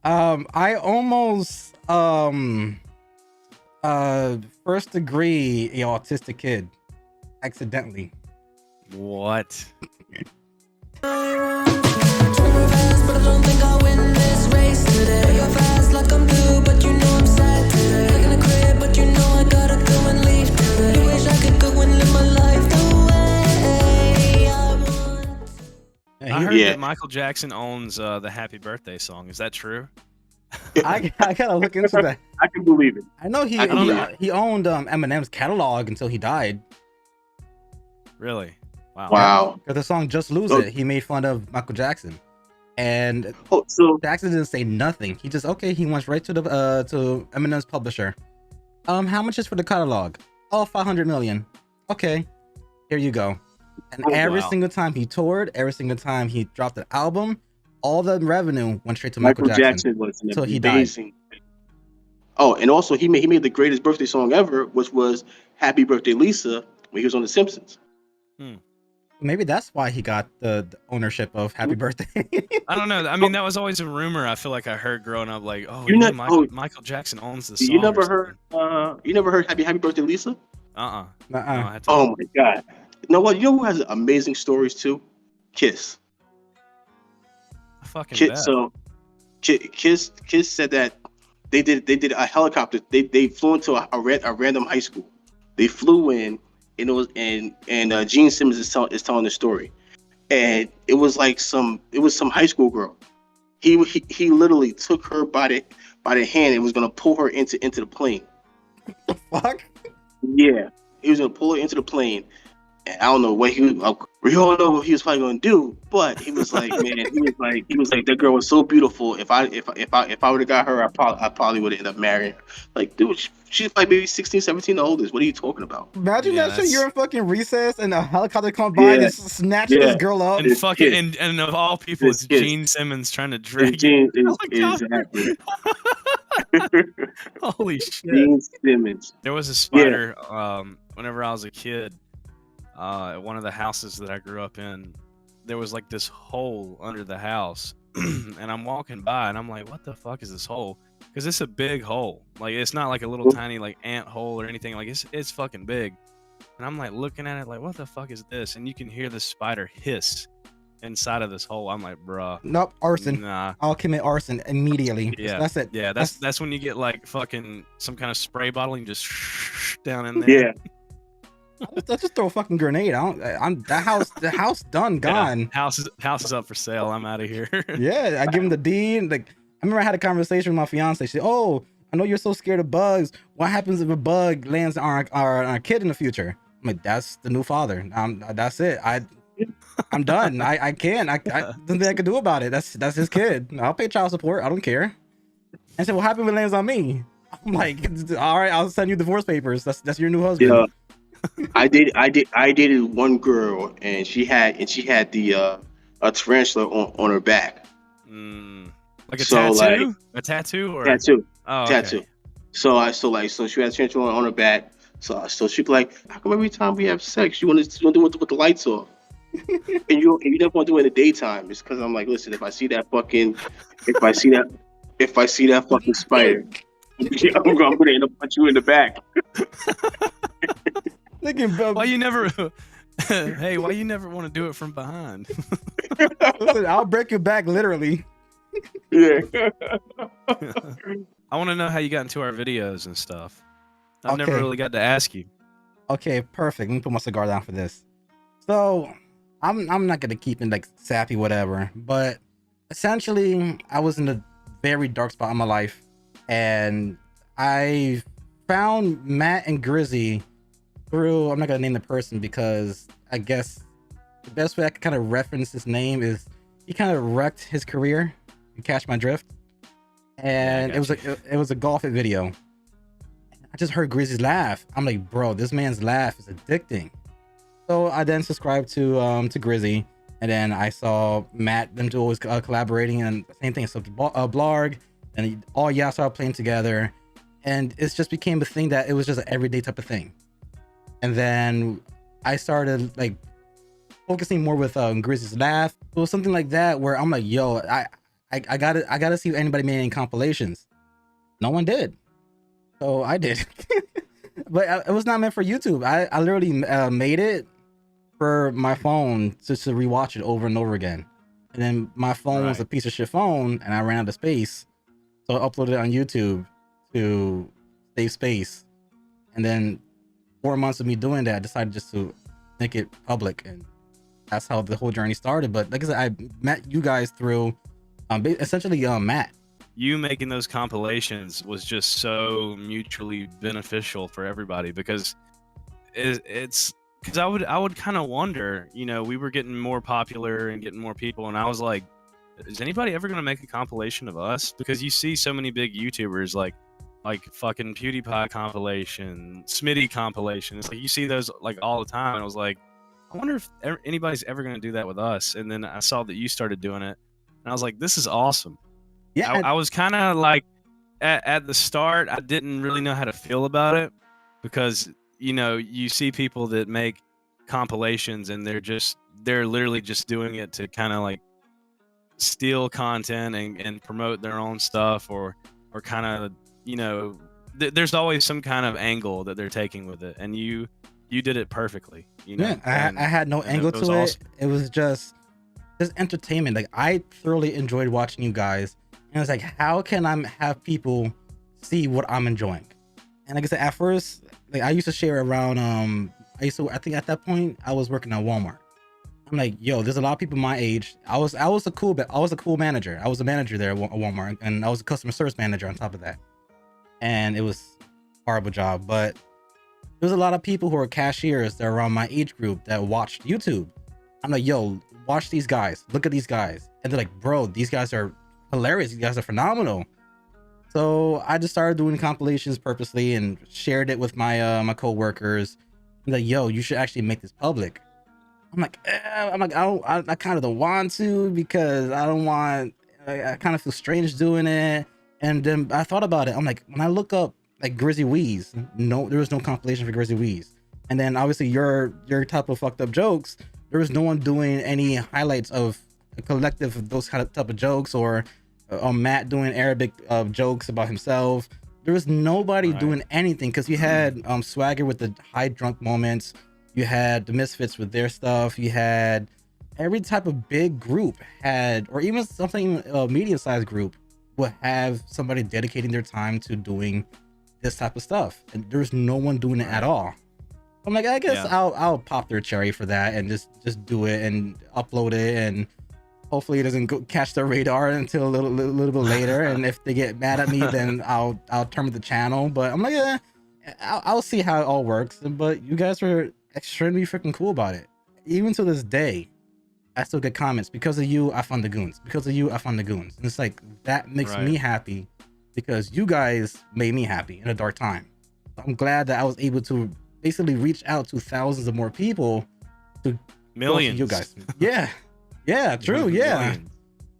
I almost first degree a autistic kid accidentally. What? I heard Yeah. that Michael Jackson owns the Happy Birthday song. Is that true? I gotta look into that. I can believe it. I know I can believe it. he owned Eminem's catalog until he died. Really? Wow. Wow. Because the song "Just Lose Oh. It," he made fun of Michael Jackson, and Oh, so Jackson didn't say nothing. He just he went right to the to Eminem's publisher. How much is for the catalog? Oh, 500 million. Okay, here you go. And Oh, every wow. single time he toured, every single time he dropped an album, all the revenue went straight to Michael Jackson. was an So he died. amazing. Oh, and also he made the greatest birthday song ever, which was "Happy Birthday, Lisa," when he was on The Simpsons. Maybe that's why he got the ownership of Happy Birthday. I don't know. I mean, that was always a rumor. I feel like I heard growing up, like, oh, You you know, know- Michael Jackson owns the song. You never heard? You never heard "Happy Birthday, Lisa"? Uh-uh. Uh-uh. No, I had to. Oh my god! You know what? You know who has amazing stories too? Kiss. I fucking bet. Kiss. So, Kiss said that they did a helicopter. They flew into a random high school. They flew in, and it was and Gene Simmons is telling the story, and it was some high school girl. He literally took her by the hand and was gonna pull her into the plane. Fuck. Yeah, he was gonna pull her into the plane. And I don't know what we all know what he was probably gonna do, but he was like, man, he was like, that girl was so beautiful. If I would have got her, I probably would have ended up marrying her. Like, dude, she's like maybe 16, 17 the oldest. What are you talking about? Imagine Yeah, that shit. that's- You're in fucking recess and a helicopter comes by and Yeah. just snatch Yeah. this girl up. And It's fucking Kiss. and of all people, It's it's Kiss. Gene Simmons trying to And drag Gene you. is exactly Holy shit! Gene Simmons. There was a spider. Whenever I was a kid, at one of the houses that I grew up in, there was like this hole under the house, and I'm walking by, and I'm like, "What the fuck is this hole?" Because it's a big hole. Like, it's not like a little tiny like ant hole or anything. Like, it's fucking big. And I'm like looking at it, like, "What the fuck is this?" And you can hear the spider hiss inside of this hole. I'm like, "Bruh, Nope, arson. nah." I'll commit arson immediately. Yeah, That's it. Yeah, that's when you get like fucking some kind of spray bottle and just down in there. Yeah, Let's just throw a fucking grenade. I'm the house done, gone. Yeah, house is up for sale. I'm out of here. Yeah, I give him the deed. Like, I remember I had a conversation with my fiance. She said, "Oh, I know you're so scared of bugs. What happens if a bug lands on our kid in the future?" I'm like, "That's the new father. That's it. I'm done. I can't. There's nothing I can do about it. That's his kid. I'll pay child support. I don't care." And said, "What happens if it lands on me?" I'm like, "All right, I'll send you divorce papers. That's your new husband." yeah. I dated one girl, and she had the a tarantula on her back. Like a So, tattoo? like- A tattoo or Tattoo. Oh, okay. Tattoo. So she had a tarantula on her back. So she'd be like, "How come every time we have sex, you want to do it with the lights off, and you never want to do it in the daytime?" It's because I'm like, listen, if I see that fucking spider, I'm gonna end up punch you in the back. Why you never Hey, why you never want to do it from behind? Listen, I'll break your back literally. Yeah. I want to know how you got into our videos and stuff. I've never Okay. really got to ask you. Okay, perfect. Let me put my cigar down for this. So, I'm not gonna keep it like sappy, whatever. But essentially, I was in a very dark spot in my life, and I found Matt and Grizzy through. I'm not gonna name the person because I guess the best way I can kind of reference his name is he kind of wrecked his career. You catch my drift? And Yeah, it was a golf video. I just heard Grizzy's laugh. I'm like, bro, this man's laugh is addicting. So I then subscribed to Grizzy, and then I saw Matt, them two always collaborating, and same thing. So blog, and all y'all started playing together, and it just became a thing that it was just an everyday type of thing. And then I started like focusing more with Grizzy's laugh. It was something like that where I'm like, yo, I gotta see if anybody made any compilations. No one did, so I did. But it was not meant for YouTube. I literally made it for my phone just to rewatch it over and over again. And then my phone was a piece of shit phone, and I ran out of space, so I uploaded it on YouTube to save space. And then 4 months of me doing that, I decided just to make it public, and that's how the whole journey started. But like I said, I met you guys through essentially Matt. You making those compilations was just so mutually beneficial for everybody, because it's because I would kind of wonder, you know, we were getting more popular and getting more people, and I was like, is anybody ever gonna make a compilation of us? Because you see so many big YouTubers like fucking PewDiePie compilation, Smitty compilation. It's like you see those like all the time, and I was like, I wonder if anybody's ever gonna do that with us. And then I saw that you started doing it, and I was like, this is awesome. Yeah, I was kind of like at the start, I didn't really know how to feel about it, because you know, you see people that make compilations and they're literally just doing it to kind of like steal content and promote their own stuff, or kind of, you know, there's always some kind of angle that they're taking with it, and you did it perfectly, you know. Yeah, I had no angle to it. Awesome. It was just entertainment. Like, I thoroughly enjoyed watching you guys, and it's like, how can I have people see what I'm enjoying? And like I said, at first, like, I used to share around. I think at that point I was working at Walmart. I'm like, yo, there's a lot of people my age. I was a cool manager. I was a manager there at Walmart, and I was a customer service manager on top of that. And it was a horrible job, but there's a lot of people who are cashiers that are around my age group that watched YouTube. I'm like, yo, watch these guys. Look at these guys. And they're like, bro, these guys are hilarious. These guys are phenomenal. So I just started doing compilations purposely and shared it with my my coworkers. I'm like, yo, you should actually make this public. I'm like, I kind of don't want to, because I don't want. I kind of feel strange doing it. And then I thought about it. I'm like, when I look up like Grizzly Weeze, no, there was no compilation for Grizzly Weeze. And then obviously your type of fucked up jokes, there was no one doing any highlights of a collective of those kind of type of jokes, or Matt doing Arabic jokes about himself. There was nobody doing anything, because you had Swagger with the high drunk moments. You had the Misfits with their stuff. You had every type of big group had, or even something medium-sized group would have somebody dedicating their time to doing this type of stuff, and there's no one doing it at all. I'm like, I guess I'll pop their cherry for that and just do it and upload it, and hopefully it doesn't catch their radar until a little bit later. And if they get mad at me, then I'll terminate the channel. But I'm like, I'll see how it all works. But you guys were extremely freaking cool about it. Even to this day, I still get comments, because of you, I found the goons. Because of you, I found the goons. And it's like, that makes me happy, because you guys made me happy in a dark time. I'm glad that I was able to basically reach out to thousands of more people, to millions. You guys, yeah, true, yeah.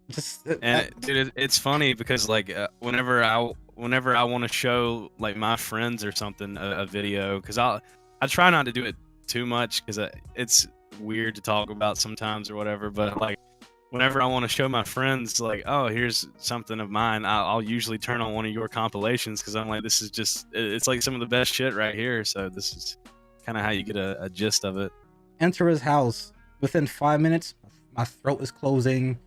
Just dude, it's funny, because like whenever I want to show like my friends or something a video, because I try not to do it too much, because it's weird to talk about sometimes or whatever, but like whenever I want to show my friends, like, oh, here's something of mine, I'll usually turn on one of your compilations, because I'm like, this is just, it's like some of the best shit right here. So this is kind of how you get a gist of it. Enter his house. Within 5 minutes, my throat is closing,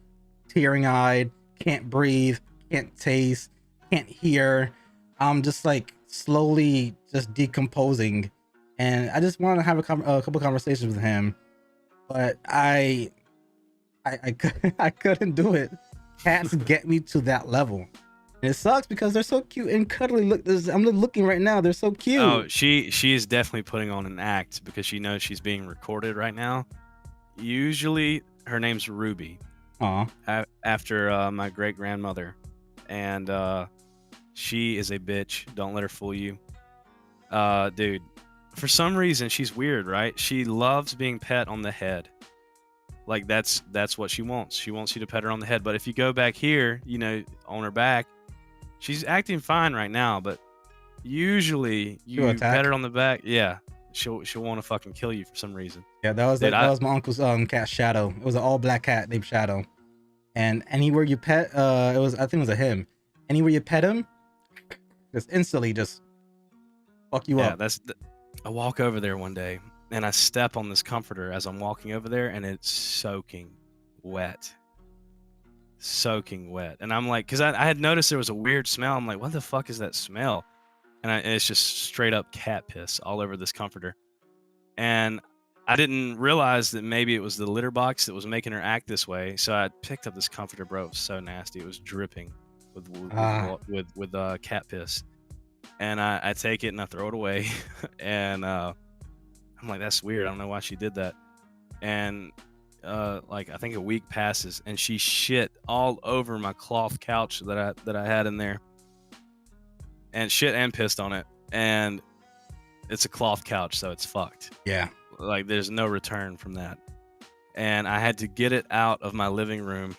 tearing-eyed, can't breathe, can't taste, can't hear. I'm just like slowly just decomposing, and I just wanted to have a couple conversations with him, but I couldn't do it. Cats get me to that level. And it sucks, because they're so cute and cuddly. Look, I'm looking right now. They're so cute. Oh, she is definitely putting on an act, because she knows she's being recorded right now. Usually, her name's Ruby. After my great grandmother, and she is a bitch. Don't let her fool you, dude. For some reason, she's weird, right? She loves being pet on the head. Like that's what she wants. She wants you to pet her on the head. But if you go back here, you know, on her back, she's acting fine right now. But usually, you pet her on the back, yeah, she'll want to fucking kill you for some reason. Yeah, that was my uncle's cat, Shadow. It was an all black cat named Shadow. and anywhere you pet, I think it was a him. Anywhere you pet him, just instantly just fuck you Yeah, up. I walk over there one day and I step on this comforter as I'm walking over there, and it's soaking wet. And I'm like, because I had noticed there was a weird smell. I'm like, what the fuck is that smell? And it's just straight up cat piss all over this comforter. And I didn't realize that maybe it was the litter box that was making her act this way. So I picked up this comforter, bro. It was so nasty. It was dripping Ah, with cat piss. And I take it and I throw it away. And I'm like, that's weird. I don't know why she did that. And like I think a week passes and she shit all over my cloth couch that I had in there. And shit and pissed on it. And it's a cloth couch, so it's fucked. yeah. Like there's no return from that. And I had to get it out of my living room.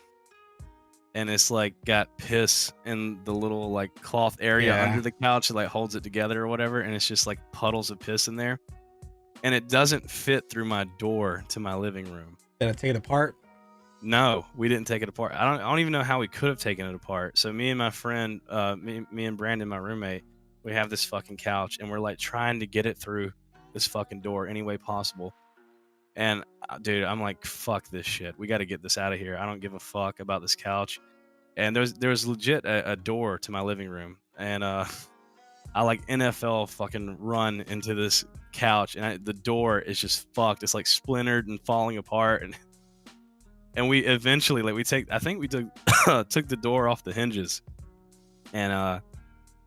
And it's like got piss in the little like cloth area Yeah. under the couch that like holds it together or whatever. And it's just like puddles of piss in there. And it doesn't fit through my door to my living room. Did I take it apart? No, we didn't take it apart. I don't even know how we could have taken it apart. So me and my friend, me and Brandon, my roommate, we have this fucking couch and we're like trying to get it through this fucking door any way possible. And dude, I'm like, fuck this shit. We got to get this out of here. I don't give a fuck about this couch. And there's legit a door to my living room. And I like NFL fucking run into this couch, and the door is just fucked. It's like splintered and falling apart, and we eventually I think we took took the door off the hinges, and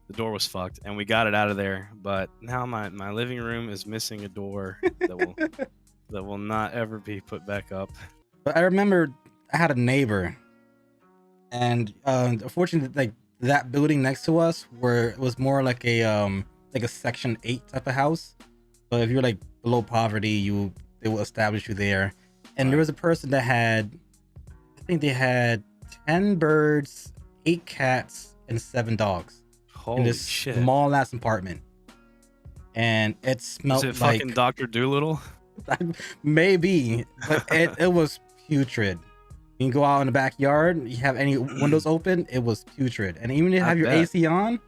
the door was fucked, and we got it out of there. But now my living room is missing a door that will not ever be put back up. But I remember I had a neighbor, and unfortunately, like that building next to us, where it was more like a Section 8 type of house. So if you're like below poverty, they will establish you there. And there Right. was a person that had, I think they had 10 birds, 8 cats, and 7 dogs in Holy this shit! small ass apartment. And it Is smelled it like fucking Dr. Doolittle? maybe, but it was putrid. You can go out in the backyard, you have any windows open, it was putrid. And even if you I have your bet. AC on,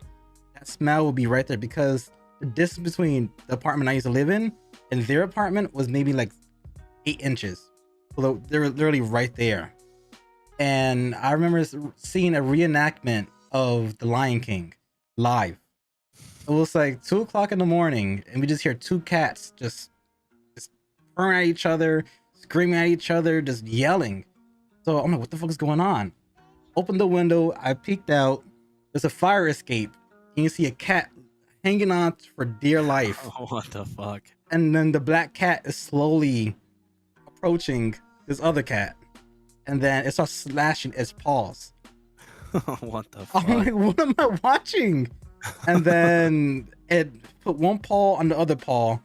that smell will be right there, because the distance between the apartment I used to live in and their apartment was maybe like 8 inches. So they were literally right there. And I remember seeing a reenactment of The Lion King live. It was like 2 o'clock in the morning, and we just hear 2 cats just purring at each other, screaming at each other, just yelling. So I'm like, what the fuck is going on? Open the window, I peeked out. There's a fire escape. You can see a cat hanging on for dear life. Oh, what the fuck? And then the black cat is slowly approaching this other cat. And then it starts slashing its paws. What the fuck? I'm like, what am I watching? And then it put one paw on the other paw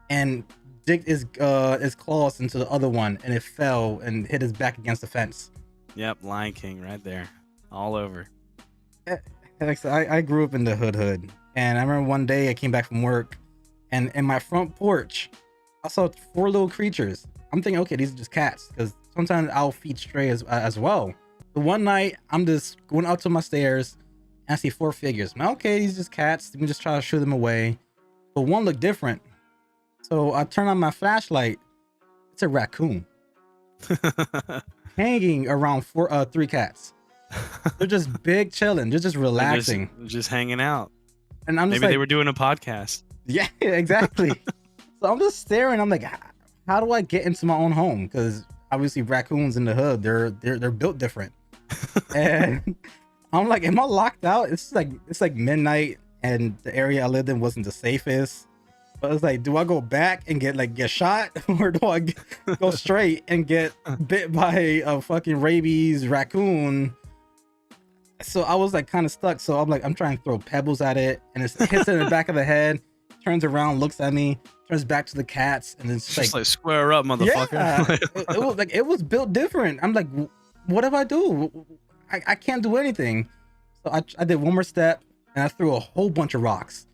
and digged its claws into the other one, and it fell and hit his back against the fence. Yep, Lion King right there, all over. Like, so I grew up in the hood, and I remember one day I came back from work, and in my front porch, I saw 4 little creatures. I'm thinking, okay, these are just cats, because sometimes I'll feed stray as well. But one night, I'm just going up to my stairs, and I see 4 figures. I'm like, okay, these are just cats. Let me just try to shoo them away. But one looked different. So I turn on my flashlight. It's a raccoon hanging around 3 cats. They're just big chilling. They're just relaxing. just hanging out. And I'm just Maybe like, they were doing a podcast. yeah, exactly. So I'm just staring. I'm like, how do I get into my own home? Because obviously raccoons in the hood, they're built different. And I'm like, am I locked out? It's like midnight, and the area I lived in wasn't the safest. But it's like, do I go back and get shot, or do I go straight and get bit by a fucking rabies raccoon? So I was like kind of stuck. So I'm like, I'm trying to throw pebbles at it, and it hits it in the back of the head, turns around, looks at me, turns back to the cats, and then it's Just like square up, motherfucker. yeah, it was like, it was built different. I'm like, what do I do? I can't do anything. So I did one more step, and I threw a whole bunch of rocks,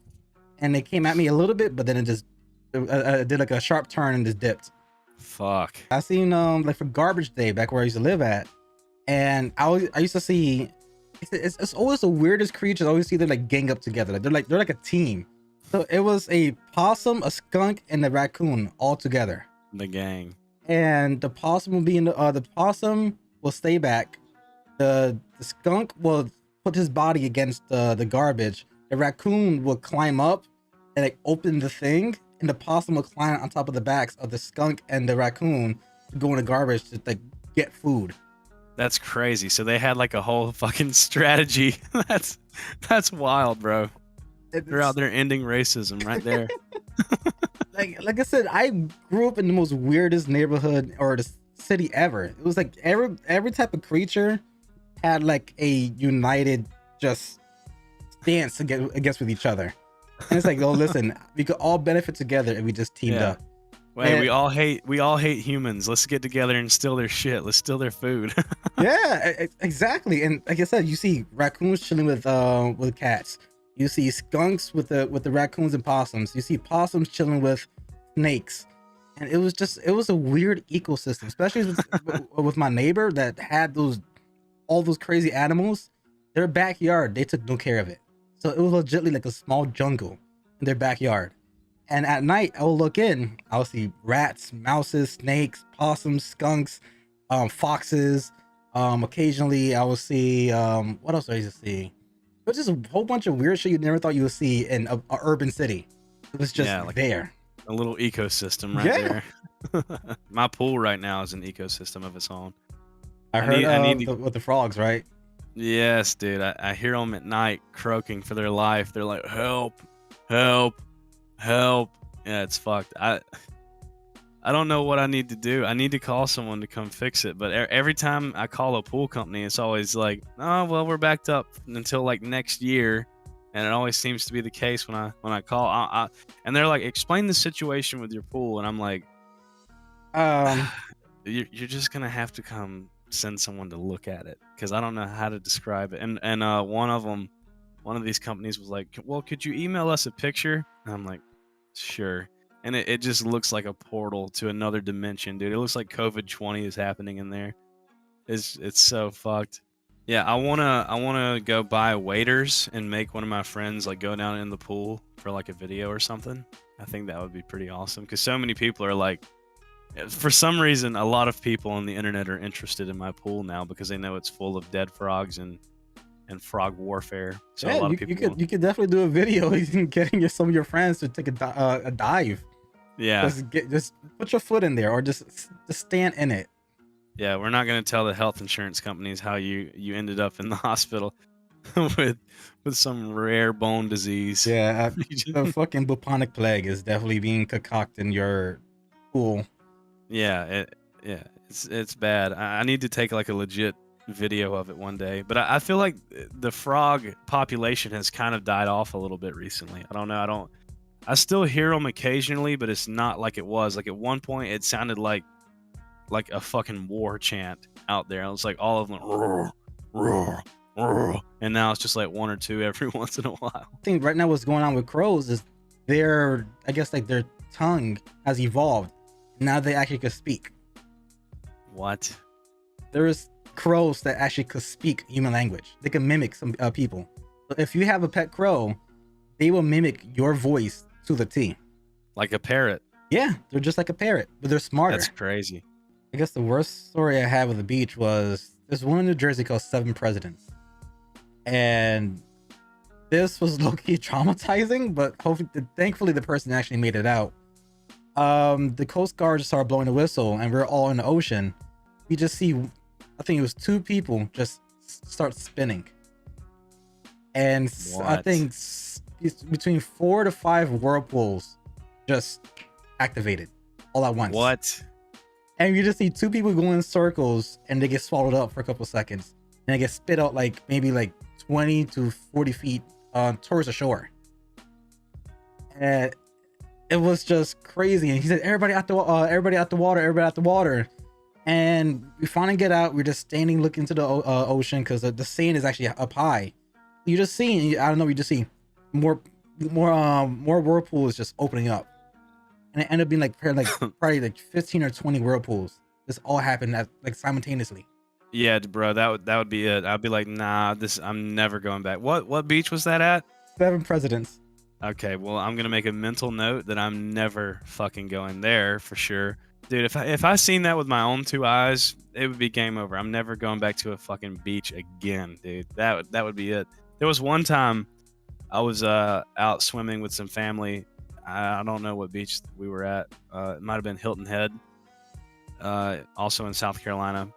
and they came at me a little bit, but then it just did like a sharp turn and just dipped. Fuck. I seen like for garbage day back where I used to live at, And I used to see it's always the weirdest creatures. I always see them like gang up together. Like they're like a team. So it was a possum, a skunk, and a raccoon all together. The gang. And the possum will be in the possum will stay back. The skunk will put his body against the garbage. The raccoon will climb up and like open the thing, and the possum will climb on top of the backs of the skunk and the raccoon to go in the garbage to like get food. That's crazy. So they had like a whole fucking strategy. That's wild, bro. They're out there ending racism right there. like I said, I grew up in the most weirdest neighborhood or the city ever. It was like every type of creature had like a united just stance against with each other. And it's like, oh, listen, we could all benefit together if we just teamed up. Wait, And- we all hate humans. Let's get together and steal their shit. Let's steal their food. Yeah, exactly. And like I said, you see raccoons chilling with cats. You see skunks with the raccoons and possums. You see possums chilling with snakes. And it was a weird ecosystem, especially with my neighbor that had all those crazy animals. Their backyard, they took no care of it. So it was legitimately like a small jungle in their backyard. And at night, I will look in. I will see rats, mouses, snakes, possums, skunks, foxes. Occasionally, I will see what else I used to see. It was just a whole bunch of weird shit you never thought you would see in a urban city. It was just like there. A little ecosystem right there. My pool right now is an ecosystem of its own. I heard with the frogs, right? Yes, dude. I hear them at night croaking for their life. They're like, help, help, help. Yeah, it's fucked. I don't know what I need to do. I need to call someone to come fix it. But every time I call a pool company, it's always like, oh, well, we're backed up until like next year. And it always seems to be the case when I call. And they're like, explain the situation with your pool. And I'm like, you're just going to have to come send someone to look at it, because I don't know how to describe it. And one of these companies was like, well, could you email us a picture? And I'm like, sure. And it just looks like a portal to another dimension, dude. It looks like COVID-20 is happening in there. It's so fucked. Yeah, I wanna go buy waders and make one of my friends like go down in the pool for like a video or something. I think that would be pretty awesome, because so many people are like, for some reason, a lot of people on the internet are interested in my pool now because they know it's full of dead frogs and frog warfare. So yeah, a lot of people you could definitely do a video getting some of your friends to take a dive. Yeah. Just put your foot in there, or just stand in it. Yeah, we're not going to tell the health insurance companies how you ended up in the hospital with some rare bone disease. Yeah, the fucking bubonic plague is definitely being concocted in your pool. Yeah, it's bad. I need to take like a legit video of it one day. But I feel like the frog population has kind of died off a little bit recently. I don't know. I still hear them occasionally, but it's not like it was. Like at one point, it sounded like a fucking war chant out there. It was like all of them, roar, roar, roar. And now it's just like one or two every once in a while. I think right now what's going on with crows is their tongue has evolved. Now they actually could speak. What? There's crows that actually could speak human language. They can mimic some people. So if you have a pet crow, they will mimic your voice to the T. Like a parrot. Yeah, they're just like a parrot, but they're smarter. That's crazy. I guess the worst story I had with the beach was there's one in New Jersey called 7 Presidents. And this was low-key traumatizing, but thankfully the person actually made it out. The Coast Guard just started blowing the whistle, and we're all in the ocean. We just see, I think it was 2 people just start spinning. And I think between 4 to 5 whirlpools just activated all at once. What? And you just see 2 people going in circles, and they get swallowed up for a couple seconds, and they get spit out like maybe like 20 to 40 feet towards the shore. And it was just crazy. And he said, everybody out the water. And we finally get out. We're just standing looking into the ocean, because the sand is actually up high. You just see, I don't know, you just see more whirlpools just opening up. And it ended up being like probably like 15 or 20 whirlpools. This all happened like simultaneously. Yeah, bro, that would be it. I'd be like, nah, I'm never going back. What beach was that at? 7 presidents. Okay, well, I'm gonna make a mental note that I'm never fucking going there for sure, dude. If I seen that with my own 2 eyes, it would be game over. I'm never going back to a fucking beach again, dude. That would be it. There was one time I was out swimming with some family. I don't know what beach we were at. It might have been Hilton Head, also in South Carolina.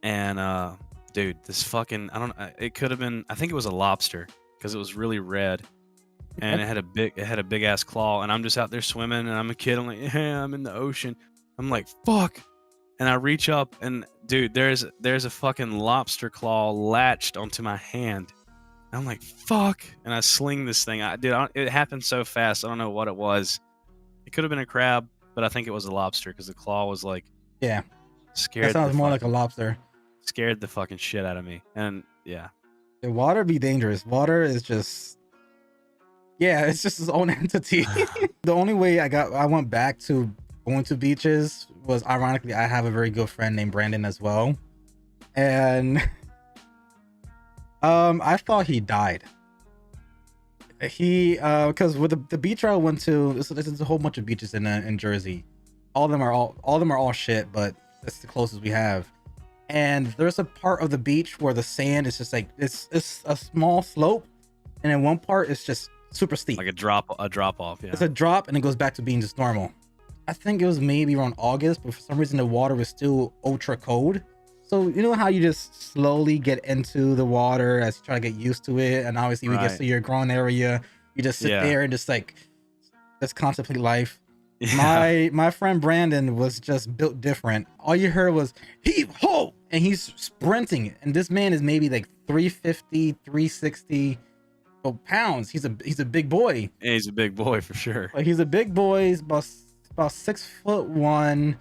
And dude, this fucking I don't. It could have been. I think it was a lobster because it was really red, and Okay. it had a big ass claw. And I'm just out there swimming, and I'm a kid. I'm like, yeah, I'm in the ocean. I'm like, fuck. And I reach up, and dude, there's a fucking lobster claw latched onto my hand. And I'm like, fuck. And I sling this thing. It happened so fast. I don't know what it was. It could have been a crab, but I think it was a lobster because the claw was like Yeah, that scared sounds more like a lobster. scared the fucking shit out of me. And yeah. The water be dangerous. Water is just, yeah, it's just its own entity. The only way I went back to going to beaches was, ironically, I have a very good friend named Brandon as well, and I thought he died. He because with the beach I went to, there's a whole bunch of beaches in Jersey. All of them are all shit, but that's the closest we have. And there's a part of the beach where the sand is just like it's a small slope, and in one part it's just super steep. Like a drop off, yeah. It's a drop and it goes back to being just normal. I think it was maybe around August, but for some reason the water was still ultra cold. So you know how you just slowly get into the water as you try to get used to it, and obviously we get Right. to your groin area, you just sit Yeah. there and just contemplate life. Yeah. My friend Brandon was just built different. All you heard was heave ho, and he's sprinting. And this man is maybe like 350, 360 pounds. He's a big boy. He's a big boy for sure. Like he's a big boy. He's about 6'1",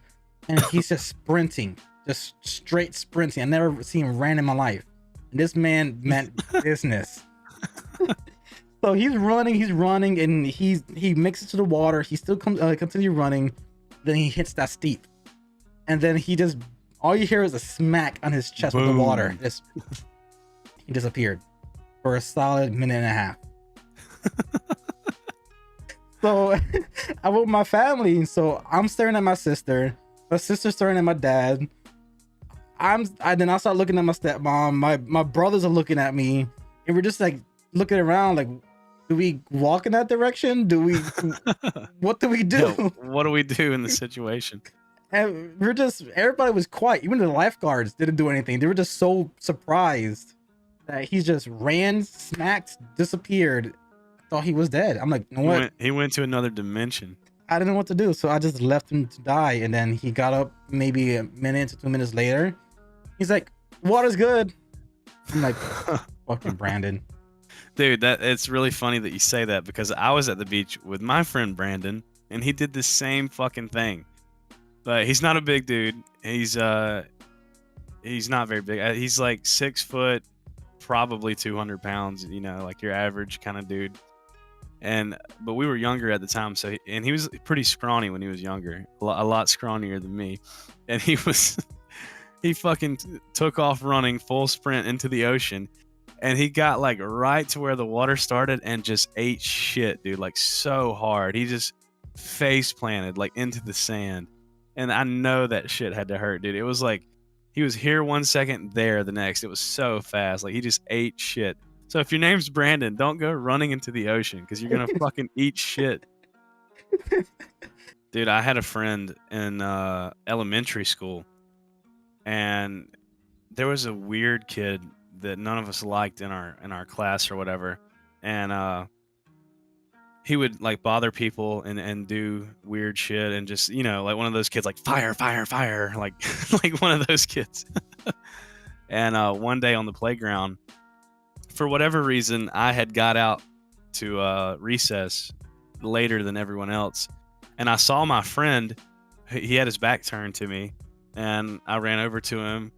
and he's just sprinting, just straight sprinting. I never seen him ran in my life. And this man meant business. So he's running, and he makes it to the water. He still continue running. Then he hits that steep, and then all you hear is a smack on his chest with the water. Boom. He disappeared for a solid minute and a half. So I went with my family, so I'm staring at my sister. My sister's staring at my dad. Then I start looking at my stepmom. My brothers are looking at me, and we're just like looking around, like, do we walk in that direction? What do we do? Yo, what do we do in the situation? And everybody was quiet. Even the lifeguards didn't do anything. They were just so surprised that he just ran, smacked, disappeared. I thought he was dead. I'm like, you know what? He went to another dimension. I didn't know what to do, so I just left him to die. And then he got up maybe a minute to 2 minutes later. He's like, water's good. I'm like, fucking Brandon. Dude, it's really funny that you say that because I was at the beach with my friend Brandon, and he did the same fucking thing. But he's not a big dude. He's not very big. He's like 6 foot, probably 200 pounds. You know, like your average kind of dude. But we were younger at the time, and he was pretty scrawny when he was younger, a lot scrawnier than me, and he fucking took off running full sprint into the ocean. And he got like right to where the water started and just ate shit, dude, like so hard. He just face planted like into the sand. And I know that shit had to hurt, dude. It was like he was here 1 second, there the next. It was so fast. Like he just ate shit. So if your name's Brandon, don't go running into the ocean because you're going to fucking eat shit. Dude, I had a friend in elementary school, and there was a weird kid that none of us liked in our class or whatever, and he would like bother people and do weird shit, and just, you know, like one of those kids, like fire, like like one of those kids. And one day on the playground, for whatever reason, I had got out to recess later than everyone else, and I saw my friend. He had his back turned to me, and I ran over to him,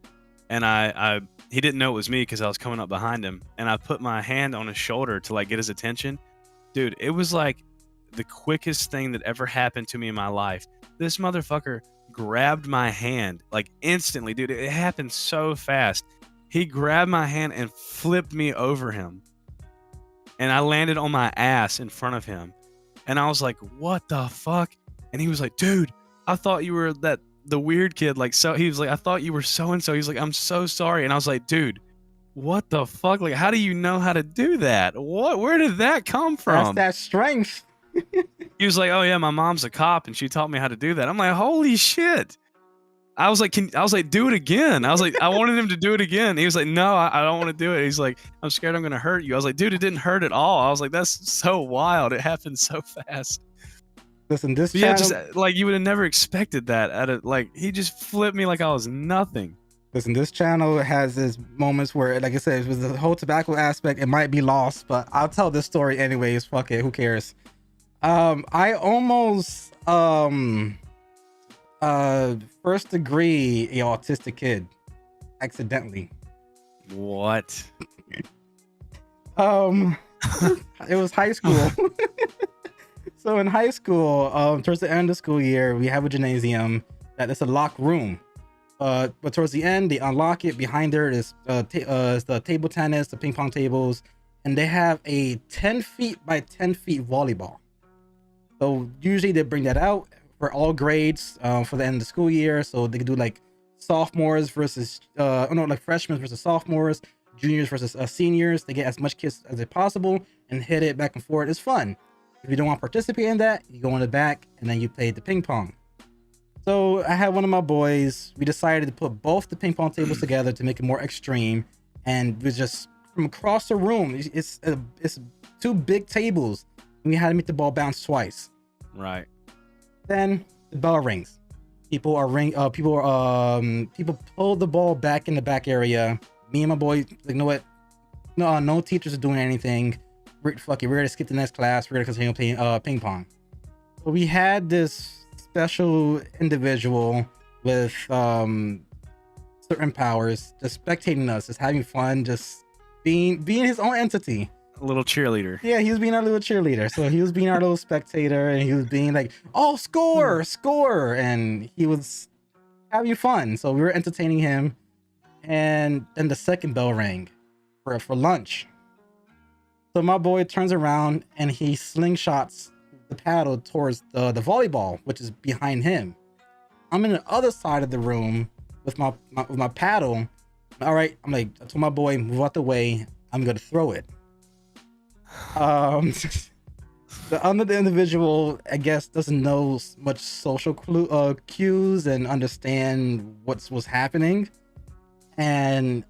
and he didn't know it was me because I was coming up behind him, and I put my hand on his shoulder to like get his attention. Dude, it was like the quickest thing that ever happened to me in my life. This motherfucker grabbed my hand like instantly, dude. It happened so fast. He grabbed my hand and flipped me over him. And I landed on my ass in front of him. And I was like, what the fuck? And he was like, dude, I thought you were the weird kid. Like, so he was like, I thought you were so-and-so. He's like, I'm so sorry. And I was like, dude, what the fuck? Like, how do you know how to do that? Where did that come from? That's that strength. He was like, oh yeah, my mom's a cop and she taught me how to do that. I'm like, holy shit. I was like, do it again. I was like, I wanted him to do it again. He was like, no, I don't want to do it. He's like, I'm scared I'm going to hurt you. I was like, dude, it didn't hurt at all. I was like, that's so wild. It happened so fast. Listen, this But channel, yeah, just like you would have never expected that. Like he just flipped me like I was nothing. Listen, this channel has these moments where, like I said, with the whole tobacco aspect, it might be lost, but I'll tell this story anyways. Fuck it, who cares? I almost first degree a autistic kid accidentally. What? It was high school. So in high school, towards the end of the school year, we have a gymnasium that is a locked room. But towards the end, they unlock it. Behind there is the table tennis, the ping pong tables, and they have a 10 feet by 10 feet volleyball. So usually they bring that out for all grades for the end of the school year. So they could do like sophomores versus like freshmen versus sophomores, juniors versus seniors. They get as much kids as possible and hit it back and forth. It's fun. If you don't want to participate in that, you go in the back and then you play the ping pong. So I had one of my boys. We decided to put both the ping pong tables together to make it more extreme, and we just from across the room. It's two big tables, and we had to make the ball bounce twice. Right. Then the bell rings. People pull the ball back in the back area. Me and my boy, like, you know what? No teachers are doing anything. Fuck it, we're gonna skip the next class. We're gonna continue playing ping pong. So we had this special individual with certain powers just spectating us, just having fun, just being his own entity. A little cheerleader. Yeah, he was being our little cheerleader. So he was being our little spectator, and he was being like, oh, score, and he was having fun. So we were entertaining him. And then the second bell rang for lunch. So my boy turns around and he slingshots the paddle towards the volleyball, which is behind him. I'm in the other side of the room with my paddle. All right, I told my boy, move out the way. I'm gonna throw it. The other individual, I guess, doesn't know much social cues and understand what's happening. And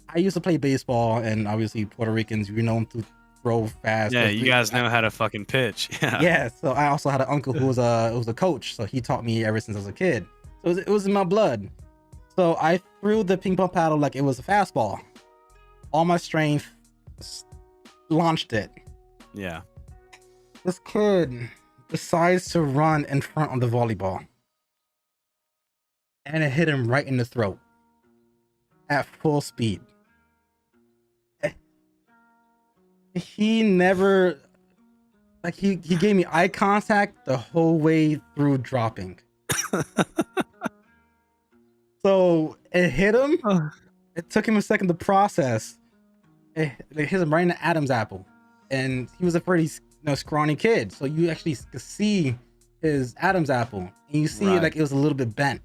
I used to play baseball, and obviously Puerto Ricans, we know to throw fast. Yeah, you guys know how to fucking pitch. Yeah. Yeah. So I also had an uncle who was a coach, so he taught me ever since I was a kid. So it was in my blood. So I threw the ping pong paddle like it was a fastball. All my strength, launched it. Yeah. This kid decides to run in front of the volleyball, and it hit him right in the throat at full speed. He never, like, he gave me eye contact the whole way through dropping. So it hit him. It took him a second to process. It hit him right in the Adam's apple, and he was a pretty scrawny kid. So you actually could see his Adam's apple, and you see Right. like it was a little bit bent.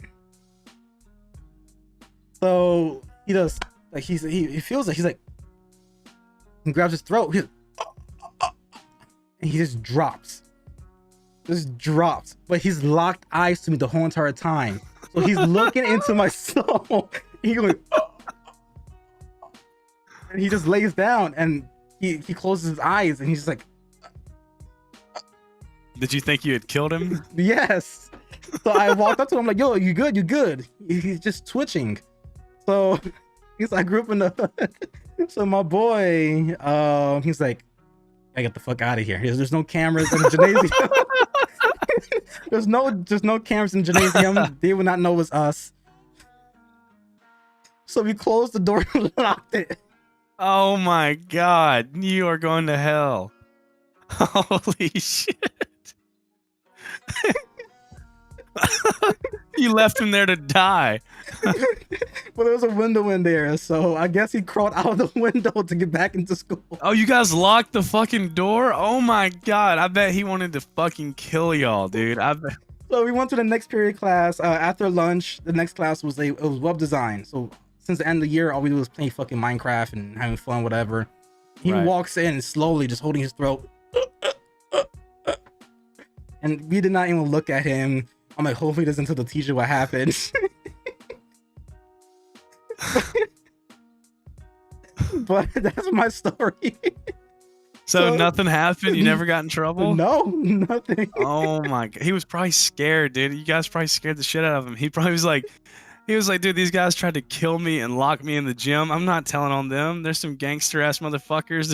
So he does like he feels like he's like, he grabs his throat, and he just drops, but he's locked eyes to me the whole entire time. So he's looking into my soul. He goes, and he just lays down, and he closes his eyes, and he's just like, Did you think you had killed him? yes. So I walked up to him like, yo, you good? He's just twitching. So I grew up in the so my boy, he's like, I get the fuck out of here. There's no cameras in the gymnasium. There's no cameras in the gymnasium. They would not know it's us. So we closed the door and locked it. Oh my god, you are going to hell. Holy shit. You left him there to die. Well, there was a window in there, so I guess he crawled out of the window to get back into school. Oh, you guys locked the fucking door? Oh my god, I bet he wanted to fucking kill y'all, dude. I bet. So we went to the next period class. After lunch, the next class was it was web design. So since the end of the year, all we do was playing fucking Minecraft and having fun, whatever. He Right. walks in slowly, just holding his throat. And we did not even look at him. I'm like, hopefully he doesn't tell the teacher what happened. But that's my story. So So- nothing happened? You never got in trouble? No, nothing. Oh my god. He was probably scared, dude. You guys probably scared the shit out of him. He probably was like, dude, these guys tried to kill me and lock me in the gym. I'm not telling on them. There's some gangster ass motherfuckers.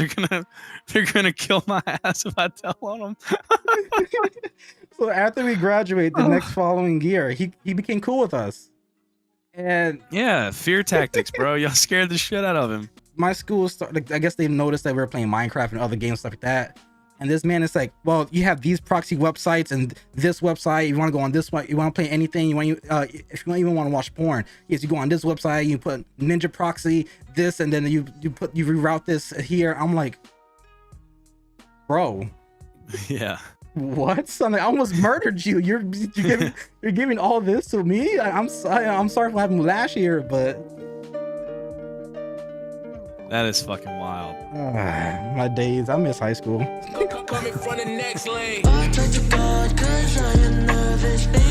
They're gonna kill my ass if I tell on them. So after we graduate the next following year, he became cool with us. And Yeah, fear tactics, bro. Y'all scared the shit out of him. my school started, I guess they noticed that we were playing Minecraft and other games, stuff like that. And this man is like, well, you have these proxy websites and this website. You want to go on this one, you want to play anything, if you even want to watch porn, yes, you go on this website, you put Ninja Proxy, this, and then you reroute this here. I'm like, bro, Yeah. what? Son, I almost murdered you. You're giving all this to me. I'm sorry for what happened last year, but That is fucking wild. my days. I miss high school. Coming from the next lane. I pray to God, cause I am nervous, baby.